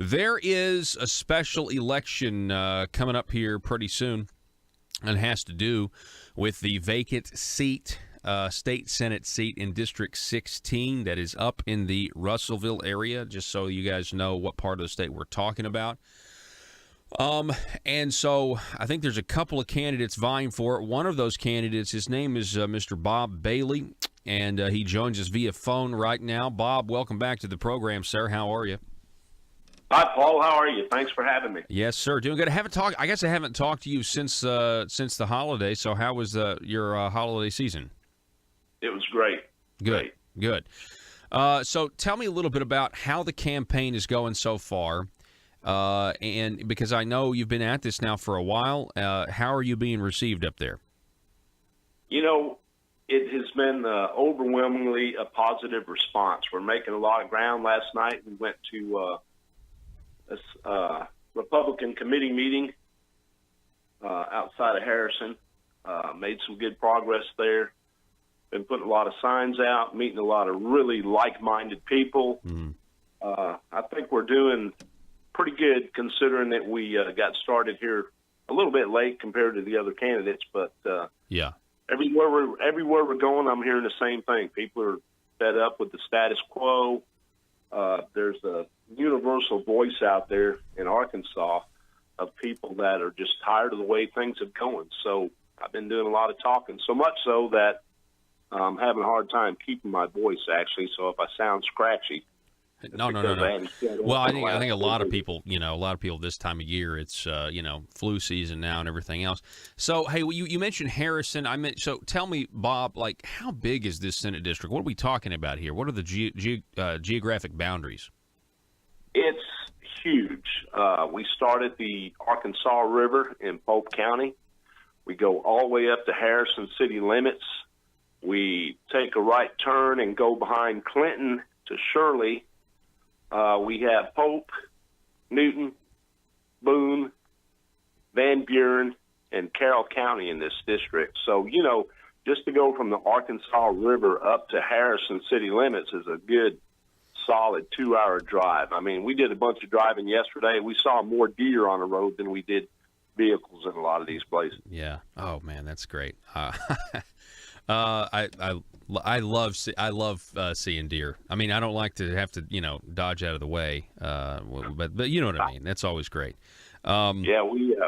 There is a special election coming up here pretty soon, and it has to do with the vacant seat, state Senate seat in District 16 that is up in the Russellville area, just so you guys know what part of the state we're talking about. And so I think there's a couple of candidates vying for it. One of those candidates, his name is Mr. Bob Bailey, and he joins us via phone right now. Bob, welcome back to the program, sir. How are you? Hi, Paul. How are you? Thanks for having me. Yes, sir. Doing good. I guess I haven't talked to you since the holiday. So how was your holiday season? It was great. Good. Good. So tell me a little bit about how the campaign is going so far. And because I know you've been at this now for a while, how are you being received up there? You know, it has been overwhelmingly a positive response. We're making a lot of ground. Last night we went to a Republican committee meeting outside of Harrison. Made some good progress there. Been putting a lot of signs out, meeting a lot of really like-minded people. I think we're doing pretty good considering that we got started here a little bit late compared to the other candidates. But yeah, everywhere we're going, I'm hearing the same thing. People are fed up with the status quo. There's a universal voice out there in Arkansas of people that are just tired of the way things are going. So I've been doing a lot of talking, so much so that I'm having a hard time keeping my voice, actually. So if I sound scratchy, no. Well, I think a lot of people, this time of year, it's flu season now and everything else. So hey, you mentioned Harrison. So tell me, Bob, like how big is this Senate district? What are we talking about here? What are the geographic boundaries? It's huge. We start at the Arkansas River in Pope County. We go all the way up to Harrison city limits. We take a right turn and go behind Clinton to Shirley. We have Pope, Newton, Boone, Van Buren, and Carroll County in this district. So, just to go from the Arkansas River up to Harrison city limits is a good, solid 2-hour drive. I mean, we did a bunch of driving yesterday. We saw more deer on the road than we did vehicles in a lot of these places. Yeah. Oh, man, that's great. I love seeing deer. I mean, I don't like to have to dodge out of the way, but you know what I mean. That's always great. Yeah,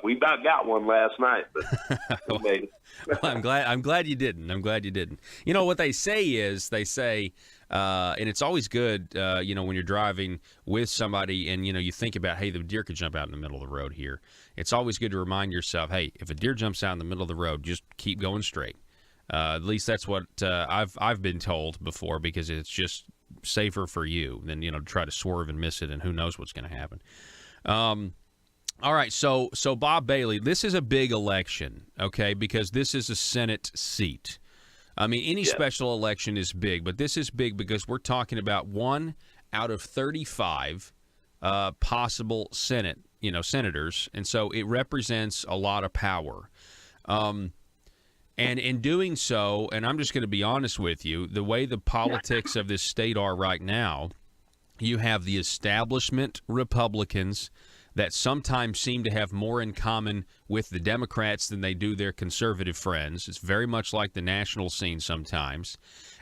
we about got one last night, but we made it. Well, I'm glad you didn't. You know what they say, and it's always good, when you're driving with somebody and you think about, hey, the deer could jump out in the middle of the road here. It's always good to remind yourself, hey, if a deer jumps out in the middle of the road, just keep going straight. At least that's what I've been told before, because it's just safer for you than to try to swerve and miss it, and who knows what's going to happen. All right, so Bob Bailey, this is a big election, okay, because this is a Senate seat. I mean, any special election is big, but this is big because we're talking about 1 out of 35 possible senators, and so it represents a lot of power. And in doing so, and I'm just going to be honest with you, the way the politics of this state are right now, you have the establishment Republicans that sometimes seem to have more in common with the Democrats than they do their conservative friends. It's very much like the national scene sometimes.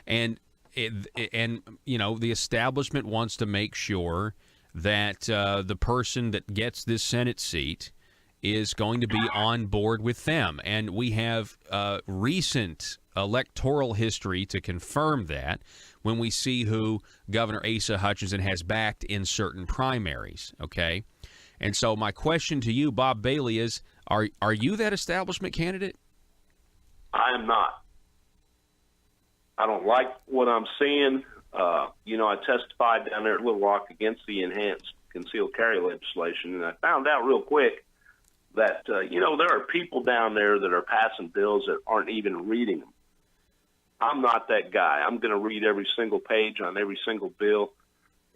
And the establishment wants to make sure that the person that gets this Senate seat is going to be on board with them. And we have recent electoral history to confirm that when we see who Governor Asa Hutchinson has backed in certain primaries, okay? And so my question to you, Bob Bailey, is are you that establishment candidate? I am not. I don't like what I'm seeing. I testified down there at Little Rock against the enhanced concealed carry legislation, and I found out real quick that, there are people down there that are passing bills that aren't even reading them. I'm not that guy. I'm going to read every single page on every single bill,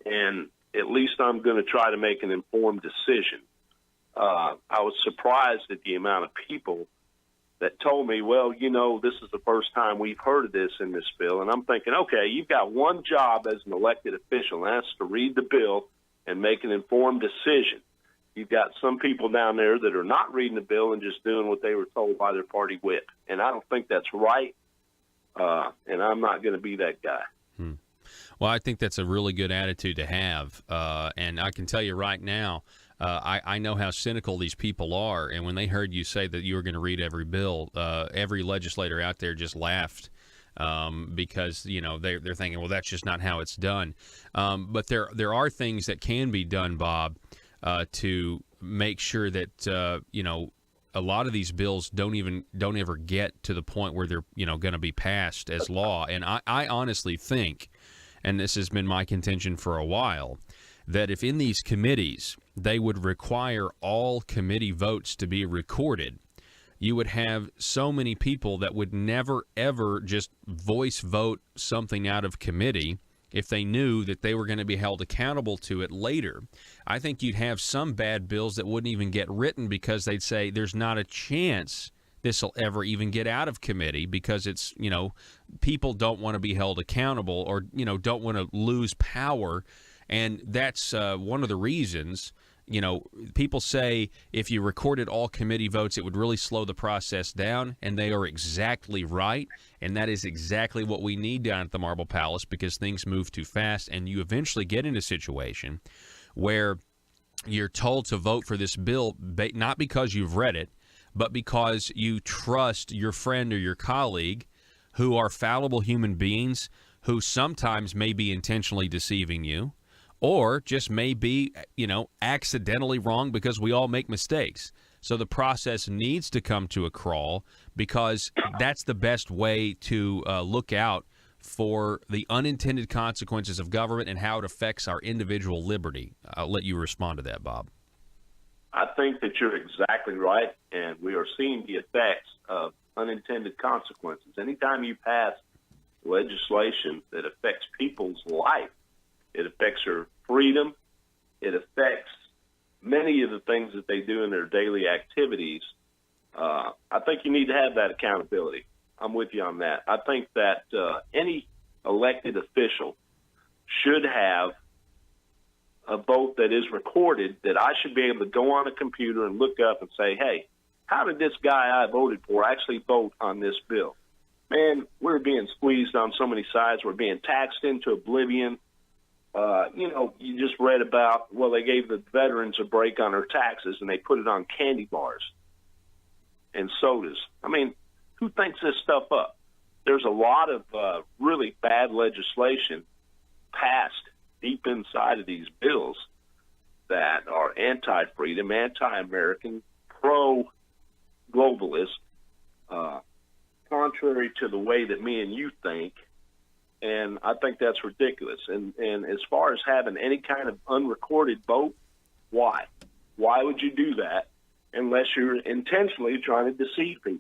and at least I'm going to try to make an informed decision. I was surprised at the amount of people that told me, well, this is the first time we've heard of this in this bill. And I'm thinking, okay, you've got one job as an elected official, and that's to read the bill and make an informed decision. You've got some people down there that are not reading the bill and just doing what they were told by their party whip. And I don't think that's right, and I'm not going to be that guy. Well, I think that's a really good attitude to have, and I can tell you right now, I know how cynical these people are, and when they heard you say that you were going to read every bill, every legislator out there just laughed because they're thinking, well, that's just not how it's done. But there are things that can be done, Bob, to make sure that a lot of these bills don't ever get to the point where they're going to be passed as law. And I honestly think, and this has been my contention for a while, that if in these committees they would require all committee votes to be recorded, you would have so many people that would never, ever just voice vote something out of committee if they knew that they were going to be held accountable to it later. I think you'd have some bad bills that wouldn't even get written because they'd say there's not a chance this will ever even get out of committee because it's, people don't want to be held accountable or, don't want to lose power. And that's one of the reasons, people say if you recorded all committee votes, it would really slow the process down. And they are exactly right. And that is exactly what we need down at the Marble Palace because things move too fast. And you eventually get in a situation where you're told to vote for this bill, not because you've read it, but because you trust your friend or your colleague who are fallible human beings who sometimes may be intentionally deceiving you or just may be, accidentally wrong because we all make mistakes. So the process needs to come to a crawl because that's the best way to look out for the unintended consequences of government and how it affects our individual liberty. I'll let you respond to that, Bob. I think that you're exactly right, and we are seeing the effects of unintended consequences. Anytime you pass legislation that affects people's life, it affects their freedom, it affects many of the things that they do in their daily activities. I think you need to have that accountability. I'm with you on that. I think that any elected official should have a vote that is recorded, that I should be able to go on a computer and look up and say, hey, how did this guy I voted for actually vote on this bill? Man, we're being squeezed on so many sides. We're being taxed into oblivion. You just read about, well, they gave the veterans a break on their taxes and they put it on candy bars and sodas. I mean, who thinks this stuff up? There's a lot of really bad legislation passed deep inside of these bills that are anti-freedom, anti-American, pro-globalist, contrary to the way that me and you think, and I think that's ridiculous. And as far as having any kind of unrecorded vote, why? Why would you do that unless you're intentionally trying to deceive people?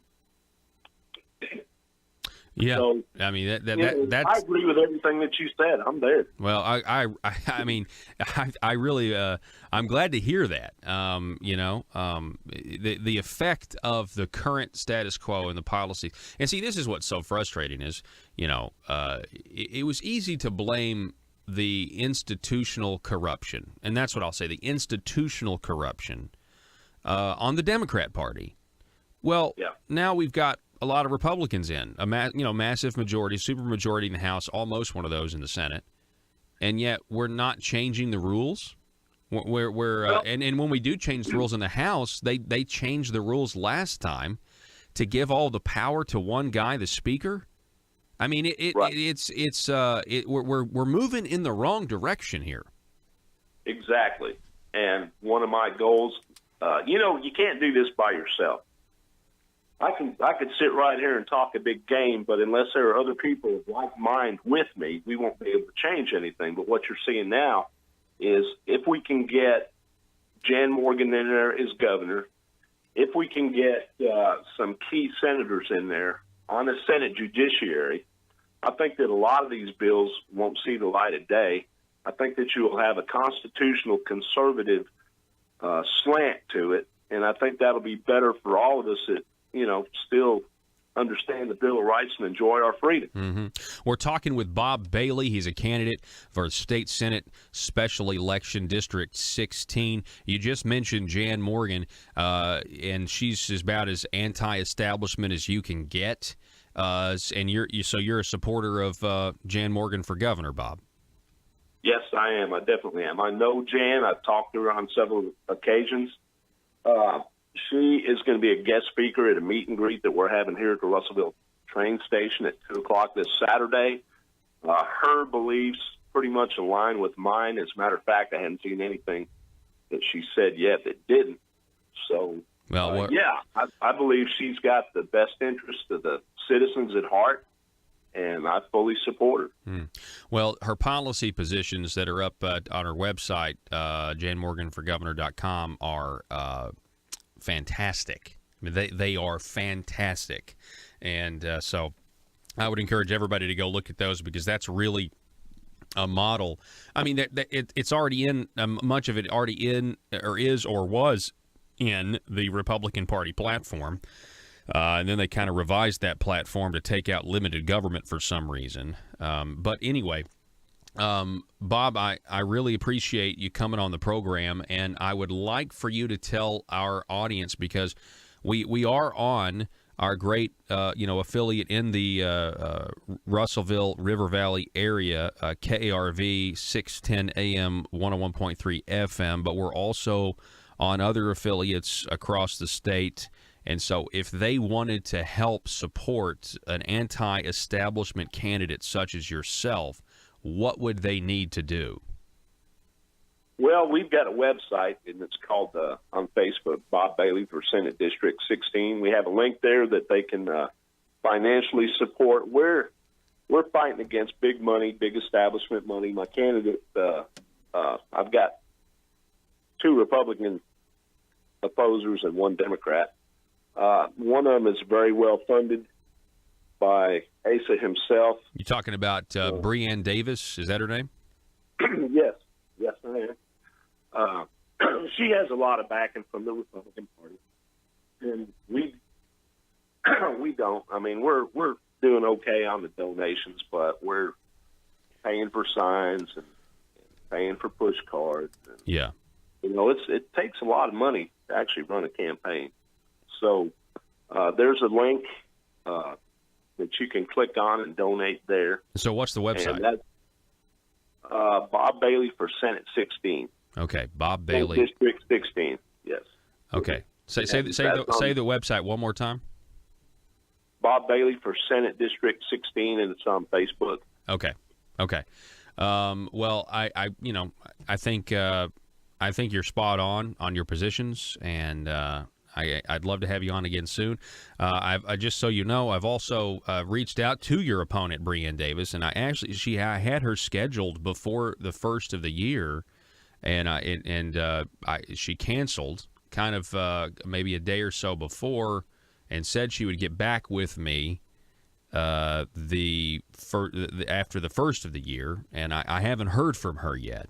Yeah, so, I mean that's. I agree with everything that you said. I'm there. Well, I mean, I really, I'm glad to hear that. The effect of the current status quo and the policy, and see, this is what's so frustrating is, it was easy to blame the institutional corruption, and that's what I'll say, the institutional corruption, on the Democrat Party. Well, yeah. Now we've got a lot of Republicans in, massive majority, super majority in the House, almost one of those in the Senate, and yet we're not changing the rules. And when we do change the rules in the House, they changed the rules last time to give all the power to one guy, the Speaker. I mean, we're moving in the wrong direction here. Exactly, and one of my goals, you can't do this by yourself. I could sit right here and talk a big game, but unless there are other people of like mind with me, we won't be able to change anything. But what you're seeing now is if we can get Jan Morgan in there as governor, if we can get some key senators in there on the Senate judiciary, I think that a lot of these bills won't see the light of day. I think that you will have a constitutional conservative slant to it, and I think that'll be better for all of us that, still understand the Bill of Rights and enjoy our freedom. Mm-hmm. We're talking with Bob Bailey. He's a candidate for State Senate Special Election District 16. You just mentioned Jan Morgan, and she's about as anti-establishment as you can get. And you're a supporter of Jan Morgan for governor, Bob. Yes, I am. I definitely am. I know Jan. I've talked to her on several occasions. She is going to be a guest speaker at a meet and greet that we're having here at the Russellville train station at 2 o'clock this Saturday. Her beliefs pretty much align with mine. As a matter of fact, I hadn't seen anything that she said yet that didn't. So, I believe she's got the best interest of the citizens at heart, and I fully support her. Well, her policy positions that are up on her website, janmorganforgovernor.com, are fantastic. I mean, they are fantastic. And so I would encourage everybody to go look at those, because that's really a model. I mean, it's already in, much of it already in, or is, or was in the Republican Party platform. And then they kind of revised that platform to take out limited government for some reason. But anyway, Bob, I really appreciate you coming on the program, and I would like for you to tell our audience, because we are on our great affiliate in the Russellville River Valley area, KARV 610 AM 101.3 FM, but we're also on other affiliates across the state. And so if they wanted to help support an anti-establishment candidate such as yourself, what would they need to do? Well, we've got a website, and it's called, on Facebook, Bob Bailey for Senate District 16. We have a link there that they can financially support. We're fighting against big money, big establishment money. My candidate, I've got 2 Republican opposers and 1 Democrat. One of them is very well funded by Asa himself. You talking about Breanne Davis? Is that her name? Yes, I am. She has a lot of backing from the Republican Party, and we don't. I mean, we're doing okay on the donations, but we're paying for signs and paying for push cards. And, yeah, it takes a lot of money to actually run a campaign. So there's a link that you can click on and donate there. So what's the website? And that's Bob Bailey for Senate 16. Okay, Bob Bailey. District 16, yes. Okay. Say the website one more time. Bob Bailey for Senate District 16, and it's on Facebook. Okay. Well, I think you're spot on your positions, and I'd love to have you on again soon. I just so you know, I've also reached out to your opponent, Breanne Davis, and I had her scheduled before the first of the year, and she canceled kind of maybe a day or so before, and said she would get back with me after the first of the year, and I haven't heard from her yet.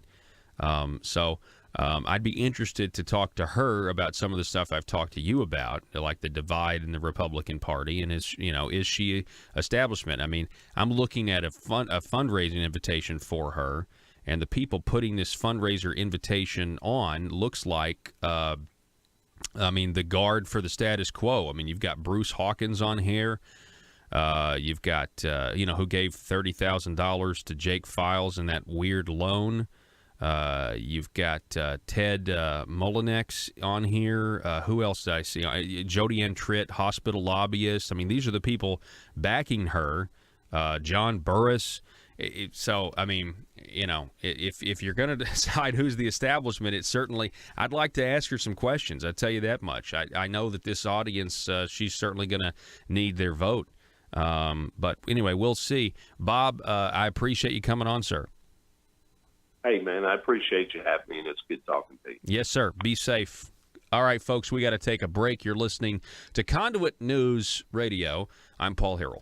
So I'd be interested to talk to her about some of the stuff I've talked to you about, like the divide in the Republican Party, and is she establishment? I mean, I'm looking at a fundraising invitation for her, and the people putting this fundraiser invitation on looks like, the guard for the status quo. I mean, you've got Bruce Hawkins on here. You've got, who gave $30,000 to Jake Files in that weird loan. You've got Ted Mullenix on here. Who else did I see? Jody Ann Tritt, hospital lobbyist. I mean, these are the people backing her. John Burris. So, I mean, if you're going to decide who's the establishment, it's certainly, I'd like to ask her some questions. I tell you that much. I know that this audience, she's certainly going to need their vote. But anyway, we'll see. Bob, I appreciate you coming on, sir. Hey, man, I appreciate you having me, and it's good talking to you. Yes, sir. Be safe. All right, folks, we got to take a break. You're listening to Conduit News Radio. I'm Paul Harrell.